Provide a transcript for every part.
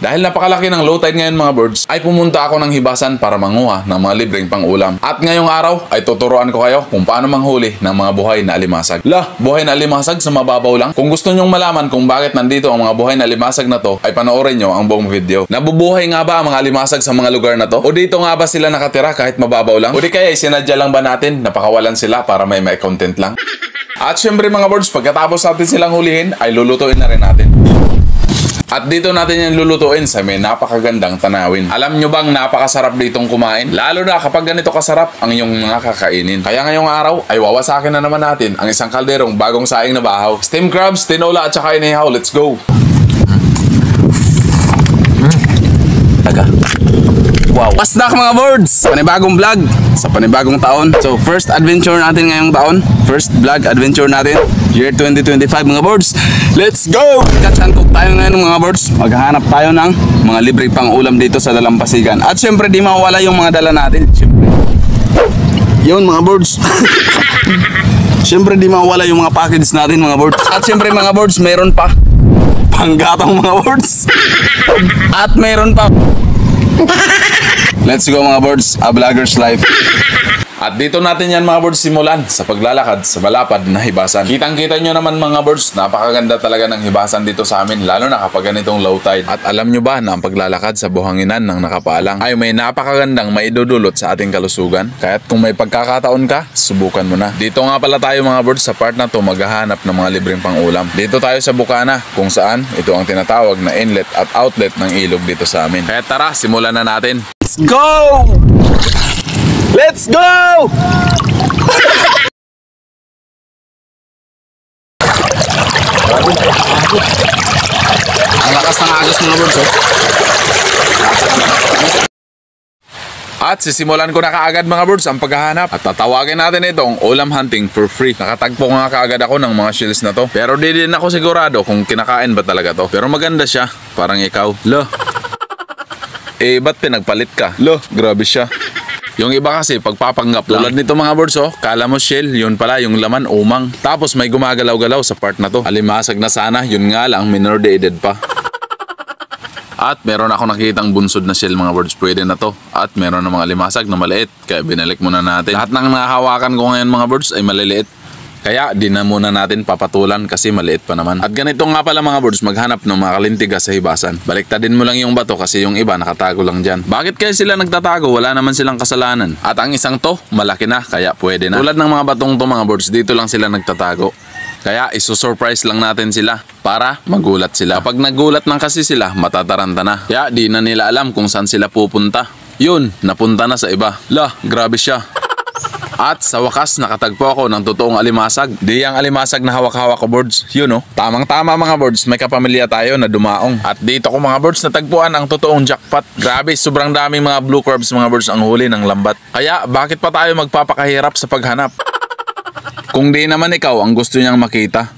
Dahil napakalaki ng low tide ngayon mga birds, ay pumunta ako ng hibasan para manguha ng mga libreng pang-ulam. At ngayong araw ay tuturuan ko kayo kung paano manghuli ng mga buhay na alimasag. Buhay na alimasag sa mababaw lang? Kung gusto nyong malaman kung bakit nandito ang mga buhay na alimasag na to, ay panoorin nyo ang buong video. Nabubuhay nga ba ang mga alimasag sa mga lugar na to? O dito nga ba sila nakatira kahit mababaw lang? O di kaya sinadya lang ba natin na pakawalan sila para may content lang? At syempre mga birds, pagkatapos natin silang hulihin, ay lulutuin na rin natin. At dito natin yan lulutuin sa may napakagandang tanawin. Alam nyo bang napakasarap ditong kumain? Lalo na kapag ganito kasarap ang iyong mga kakainin. Kaya ngayong araw ay wawasakin na naman natin ang isang kalderong bagong saing na bahaw. Steam crabs, tinola at saka inihaw. Let's go! Wow! What's up mga birds? Panibagong vlog sa panibagong taon. So first adventure natin ngayong taon. First vlog adventure natin. Year 2025 mga birds. Let's go! Catch and cook tayo ngayon mga birds. Maghahanap tayo ng mga libre pang ulam dito sa Dalampasigan. At syempre di mawala yung mga dala natin. Syempre. Yun mga birds. Syempre di mawala yung mga package natin mga birds. At syempre mga birds, mayroon pa panggatong mga birds. At mayroon pa. Let's go mga birds, a vlogger's life. At dito natin yan mga birds simulan sa paglalakad sa malapad na hibasan. Kitang-kita nyo naman mga birds, napakaganda talaga ng hibasan dito sa amin, lalo na kapag ganitong low tide. At alam nyo ba na ang paglalakad sa buhanginan ng nakapaalang ay may napakagandang maidudulot sa ating kalusugan? Kaya't kung may pagkakataon ka, subukan mo na. Dito nga pala tayo mga birds, sa part na to maghahanap ng mga libreng pang-ulam. Dito tayo sa Bukana, kung saan ito ang tinatawag na inlet at outlet ng ilog dito sa amin. Kaya tara, simulan na natin. Let's go! Let's go! Ang lakas ng agos mga birds, oh. At sisimulan ko na kaagad mga birds ang paghahanap. At tatawagin natin itong ulam hunting for free. Nakatagpo nga kaagad ako ng mga shells na to. Pero di din ako sigurado kung kinakain ba talaga to. Pero maganda siya, parang ikaw. Ba't pinagpalit ka? Grabe siya. Yung iba kasi pagpapanggap lang. Tulad nito mga birds, oh, kala mo shell, yun pala yung laman umang. Tapos may gumagalaw-galaw sa part na to. Alimasag na sana, yun nga lang minor de edad pa. At meron ako nakitang bunsod na shell mga birds, pwede na to. At meron na mga alimasag na maliit, kaya binalik muna natin. Lahat ng nahawakan ko ngayon mga birds ay maliliit. Kaya di na muna natin papatulan kasi maliit pa naman. At ganito nga pala mga birds, maghanap ng mga kalintigas sa hibasan. Baliktadin mo lang yung bato kasi yung iba nakatago lang dyan. Bakit kaya sila nagtatago? Wala naman silang kasalanan. At ang isang to, malaki na kaya pwede na. Tulad ng mga batong to mga birds, dito lang sila nagtatago. Kaya isusurprise lang natin sila para magulat sila. Pag nagulat lang kasi sila, matataranta na. Kaya di na nila alam kung saan sila pupunta. Yun, napunta na sa iba. Grabe siya. At sa wakas, nakatagpo ako ng totoong alimasag. Di ang alimasag na hawak-hawak ko birds. Yun oh. Tamang-tama mga birds, may kapamilya tayo na dumaong. At dito ko mga birds natagpuan ang totoong jackpot. Grabe, sobrang daming mga blue crabs mga birds ang huli ng lambat. Kaya bakit pa tayo magpapakahirap sa paghanap? Kung di naman ikaw ang gusto niyang makita.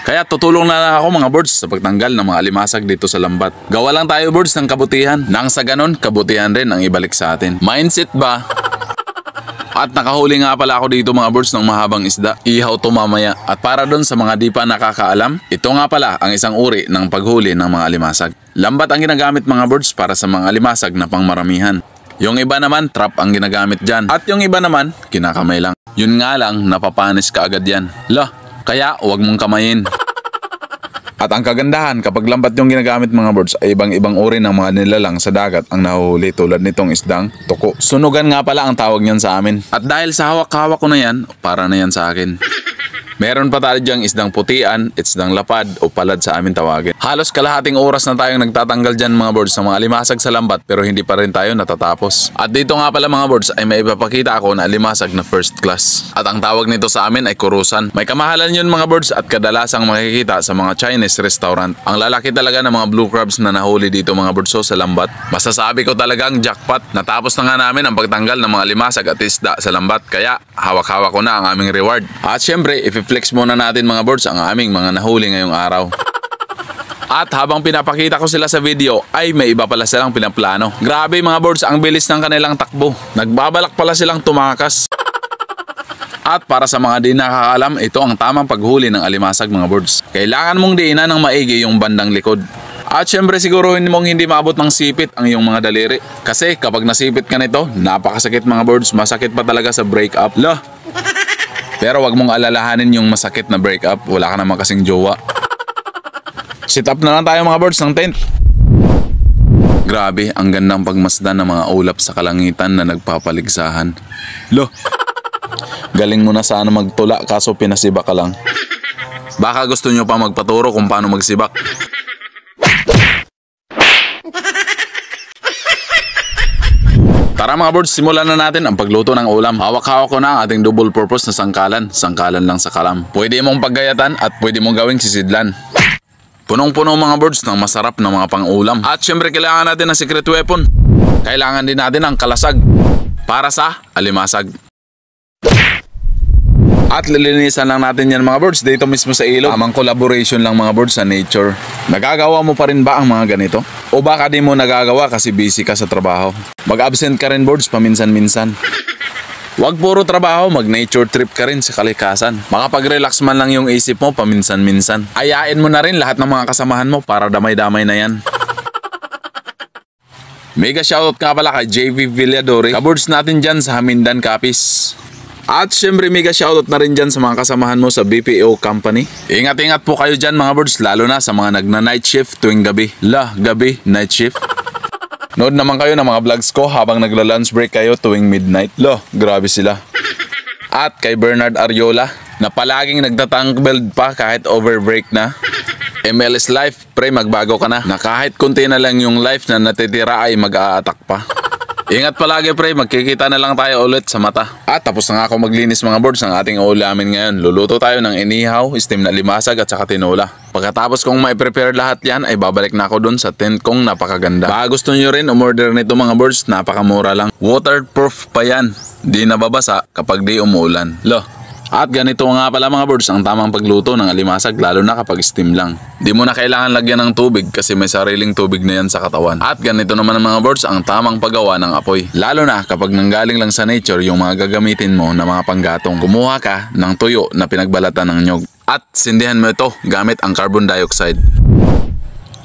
Kaya tutulong na lang ako mga birds sa pagtanggal ng mga alimasag dito sa lambat. Gawa lang tayo birds ng kabutihan. Nang sa ganon, kabutihan rin ang ibalik sa atin. Mindset ba? At nakahuli nga pala ako dito mga birds ng mahabang isda. Ihaw to mamaya. At para doon sa mga di pa nakakaalam, ito nga pala ang isang uri ng paghuli ng mga alimasag. Lambat ang ginagamit mga birds para sa mga alimasag na pangmaramihan. Yung iba naman, trap ang ginagamit dyan. At yung iba naman, kinakamay lang. Yun nga lang, napapanis ka agad yan. Kaya huwag mong kamayin. At ang kagandahan kapag lambat yung ginagamit mga birds ay ibang-ibang uri ng mga nilalang sa dagat ang nahuhuli tulad nitong isdang tuko. Sunugan nga pala ang tawag niyan sa amin. At dahil sa hawak-hawak ko na yan, para na yan sa akin. Meron pa tayo dyang isdang putian, isdang lapad o palad sa amin tawagin. Halos kalahating oras na tayong nagtatanggal dyan mga birds ng mga alimasag sa lambat pero hindi pa rin tayo natatapos. At dito nga pala mga birds ay may ipapakita ako na alimasag na first class. At ang tawag nito sa amin ay kurusan. May kamahalan yun mga birds at kadalasang makikita sa mga Chinese restaurant. Ang lalaki talaga ng mga blue crabs na nahuli dito mga birds sa lambat. Masasabi ko talagang jackpot. Natapos na nga namin ang pagtanggal ng mga alimasag at isda sa lambat kaya hawak-hawak ko na ang aming reward. At syempre i-flex muna natin mga birds ang aming mga nahuli ngayong araw. At habang pinapakita ko sila sa video ay may iba pala silang pinaplano. Grabe mga birds, ang bilis ng kanilang takbo. Nagbabalak pala silang tumakas. At para sa mga di nakakaalam, ito ang tamang paghuli ng alimasag mga birds. Kailangan mong diinan ng maigi yung bandang likod. At syempre siguruhin mong hindi maabot ng sipit ang iyong mga daliri. Kasi kapag nasipit ka nito, napakasakit mga birds, masakit pa talaga sa breakup. Lah! Pero wag mong alalahanin yung masakit na breakup, wala ka naman kasing jowa. Sit up na lang tayo mga birds ng tent. Grabe, ang gandang pagmasdan ng mga ulap sa kalangitan na nagpapaligsahan. Lo, galing mo na sana magtula kaso pinasibak ka lang. Baka gusto nyo pa magpaturo kung paano magsibak. Tara mga birds, simulan na natin ang pagluto ng ulam. Hawak-hawak ko na ang ating double purpose na sangkalan. Sangkalan lang sa kalam. Pwede mong paggayatan at pwede mong gawing sisidlan. Punong-puno mga birds ng masarap na mga pang-ulam. At syempre kailangan natin ng secret weapon. Kailangan din natin ng kalasag para sa alimasag. At lilinisan lang natin yan mga birds dito mismo sa ilog. Tamang collaboration lang mga birds sa nature. Nagagawa mo pa rin ba ang mga ganito? O baka di mo nagagawa kasi busy ka sa trabaho? Mag-absent ka rin birds paminsan-minsan. Huwag puro trabaho, mag-nature trip ka rin sa kalikasan. Makapag-relax man lang yung isip mo paminsan-minsan. Ayain mo na rin lahat ng mga kasamahan mo para damay-damay na yan. Mega shoutout nga pala kay JV Villadore, kaboards natin dyan sa Hamindan, Capiz. At syempre mega shoutout na rin dyan sa mga kasamahan mo sa BPO company. Ingat-ingat po kayo dyan mga birds, lalo na sa mga nagna-night shift tuwing gabi. Gabi, night shift. Nood naman kayo ng mga vlogs ko habang nagla-lunch break kayo tuwing midnight. Grabe sila. At kay Bernard Ariola na palaging nagtatank build pa kahit overbreak na. MLS life, pre magbago ka na. Na kahit konti na lang yung life na natitira ay mag-a-attack pa. Ingat palagi pre, magkikita na lang tayo ulit sa mata. At tapos na nga ako maglinis mga birds ng ating ulamin ngayon. Luluto tayo ng inihaw, steam na limasag at saka tinola. Pagkatapos kong mai-prepare lahat yan ay babalik na ako dun sa tent kong napakaganda. Baka gusto nyo rin umorder nito mga birds, napakamura lang. Waterproof pa yan, di nababasa kapag di umuulan. At ganito nga pala mga birds ang tamang pagluto ng alimasag lalo na kapag steam lang. Di mo na kailangan lagyan ng tubig kasi may sariling tubig na yan sa katawan. At ganito naman ang mga birds ang tamang paggawa ng apoy. Lalo na kapag nanggaling lang sa nature yung mga gagamitin mo na mga panggatong. Kumuha ka ng tuyo na pinagbalatan ng nyog. At sindihan mo ito gamit ang carbon dioxide.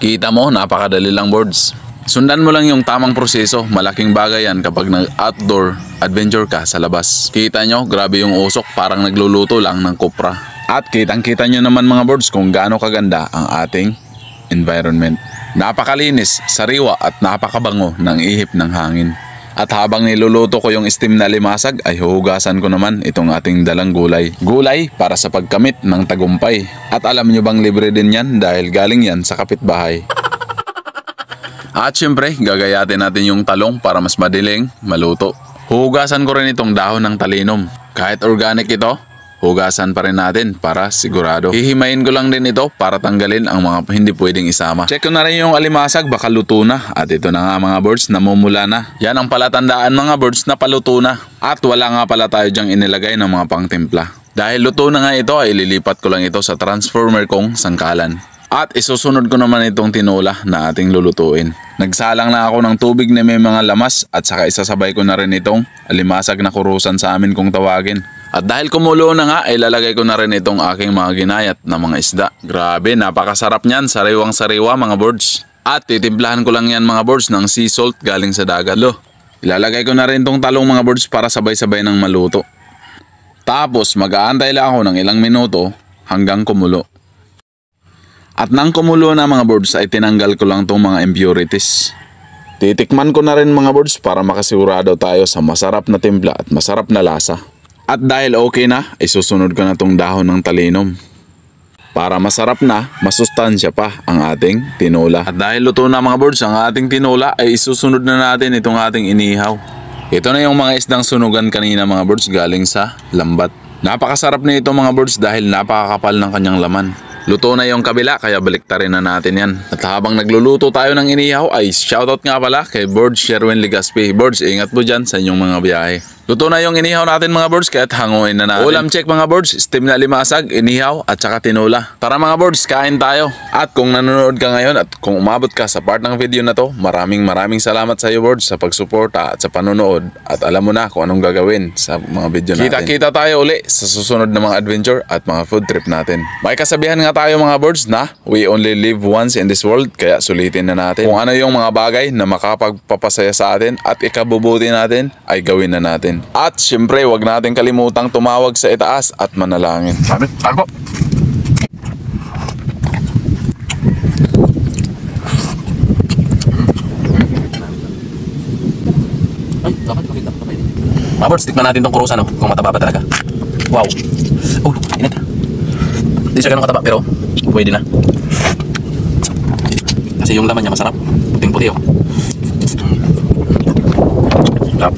Kita mo, napakadali lang birds. Sundan mo lang yung tamang proseso, malaking bagay yan kapag nag-outdoor adventure ka sa labas. Kita nyo, grabe yung usok, parang nagluluto lang ng kopra. At kitang-kita nyo naman mga birds kung gaano kaganda ang ating environment. Napakalinis, sariwa at napakabango ng ihip ng hangin. At habang niluluto ko yung steam na limasag ay huhugasan ko naman itong ating dalang gulay. Gulay para sa pagkamit ng tagumpay. At alam nyo bang libre din yan dahil galing yan sa kapitbahay. At syempre, gagayatin natin yung talong para mas madaling maluto. Hugasan ko rin itong dahon ng talinom. Kahit organic ito, hugasan pa rin natin para sigurado. Hihimayin ko lang din ito para tanggalin ang mga hindi pwedeng isama. Check ko na rin yung alimasag, baka luto na. At ito na nga mga birds, namumula na. Yan ang palatandaan mga birds na paluto na. At wala nga pala tayo dyang inilagay ng mga pangtimpla. Dahil luto na nga ito ay lilipat ko lang ito sa transformer kong sangkalan. At isusunod ko naman itong tinola na ating lulutuin. Nagsalang na ako ng tubig na may mga lamas at saka isasabay ko na rin itong alimasag na kurusan sa amin kung tawagin. At dahil kumulo na nga ay lalagay ko na rin itong aking mga ginayat na mga isda. Grabe, napakasarap niyan, sariwang sariwa mga birds. At titimplahan ko lang yan mga birds ng sea salt galing sa dagat. Ilalagay ko na rin itong talong mga birds para sabay-sabay ng maluto. Tapos mag-aantay lang ako ng ilang minuto hanggang kumulo. At nang kumulo na mga birds ay tinanggal ko lang itong mga impurities. Titikman ko na rin mga birds para makasigurado tayo sa masarap na timpla at masarap na lasa. At dahil okay na, ay susunod ko na itong dahon ng talinom. Para masarap na, masustansya pa ang ating tinola. At dahil luto na mga birds ang ating tinola ay isusunod na natin itong ating inihaw. Ito na yung mga isdang sunugan kanina mga birds galing sa lambat. Napakasarap na ito mga birds dahil napakakapal ng kanyang laman. Luto na yung kabila kaya baliktarin na natin yan. At habang nagluluto tayo ng inihaw ay shoutout nga pala kay Birds Sherwin Legaspi. Birds, ingat po dyan sa inyong mga biyahe. Luto na yung inihaw natin mga birds, kaya hanguin na natin. Ulam check mga birds, steam na limasag, inihaw at saka tinola. Tara mga birds, kain tayo. At kung nanonood ka ngayon at kung umabot ka sa part ng video na to, maraming salamat sa iyo birds sa pagsuporta at sa panonood. At alam mo na kung anong gagawin sa mga video natin. Kita-kita tayo uli sa susunod na mga adventure at mga food trip natin. May kasabihan nga tayo mga birds na we only live once in this world, kaya sulitin na natin. Kung ano yung mga bagay na makapagpapasaya sa atin at ikabubuti natin, ay gawin na natin. At syempre, wag natin kalimutang tumawag sa itaas at manalangin. Sabi, tago. Ay, dapat makita pa pwede. Mga birds, tikman natin tong kurusa, no? Kung mataba ba talaga. Wow. Oh, init. Hindi siya ganun kataba, pero pwede na. Kasi yung laman niya masarap. Puting-puti, oh. Sarap.